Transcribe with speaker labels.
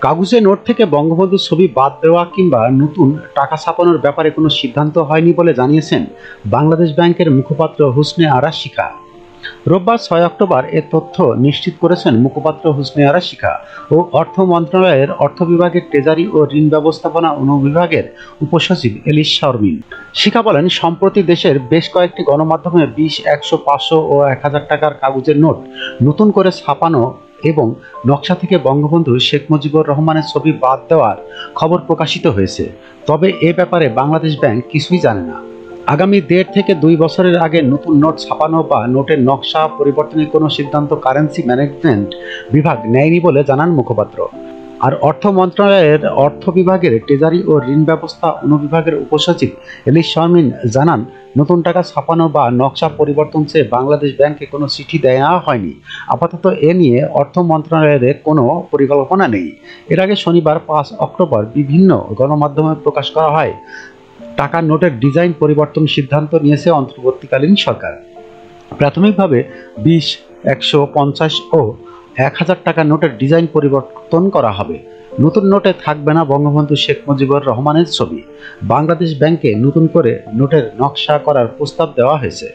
Speaker 1: কাগজে নোট থেকে বঙ্গবন্ধুর ছবি বাদ দেওয়া কিংবা নতুন টাকা ছাপানোর ব্যাপারে কোনো সিদ্ধান্ত হয়নি বলে জানিয়েছেন বাংলাদেশ ব্যাংকের মুখপাত্র হুসনে আরা শিখা। রোববার 6 অক্টোবর এ তথ্য নিশ্চিত করেছেন মুখপাত্র হুসনে আরা শিখা ও অর্থ মন্ত্রণালয়ের অর্থ বিভাগের ট্রেজারি ও ঋণ ব্যবস্থাপনা অনুবিভাগের উপসচিব এলিস শারমিন। শিখা বলেন, সম্প্রতি দেশের বেশ কয়েকটি গণমাধ্যমে 20, 100, 500 ও 1000 টাকার কাগজের নোট নতুন করে ছাপানো এবং নকশা থেকে বঙ্গবন্ধু শেখ মুজিবুর রহমানের ছবি বাদ দেওয়ার খবর প্রকাশিত হয়েছে। তবে এ ব্যাপারে বাংলাদেশ ব্যাংক কিছুই জানে না। আগামী 1.5 থেকে 2 বছরের আগে নতুন নোট ছাপানো বা নোটের নকশা পরিবর্তনের কোনো সিদ্ধান্ত কারেন্সি ম্যানেজমেন্ট বিভাগ নেয়নি বলে জানান মুখপাত্র। আর অর্থ মন্ত্রণালয়ের অর্থ বিভাগের ট্রেজারি ও ঋণ ব্যবস্থা অনুবিভাগের উপসচিব এলিস শারমিন জানান, নতুন টাকা ছাপানো বা নকশা পরিবর্তন চেয়ে বাংলাদেশ ব্যাংকে কোনো চিঠি দেওয়া হয়নি। আপাতত এ নিয়ে অর্থ মন্ত্রণালয়ের কোনো পরিকল্পনা নেই। এর আগে শনিবার 5 অক্টোবর বিভিন্ন গণমাধ্যমে প্রকাশ করা হয়, টাকার নোটের ডিজাইন পরিবর্তন সিদ্ধান্ত নিয়েছে অন্তর্বর্তীকালীন সরকার। প্রাথমিকভাবে 20, 100, 50 ও 1000 টাকার নোটের ডিজাইন পরিবর্তন করা হবে। নতুন নোটে থাকবে না বঙ্গবন্ধু শেখ মুজিবুর রহমানের ছবি। বাংলাদেশ ব্যাংকে নতুন করে নোটের নকশা করার প্রস্তাব দেওয়া হয়েছে।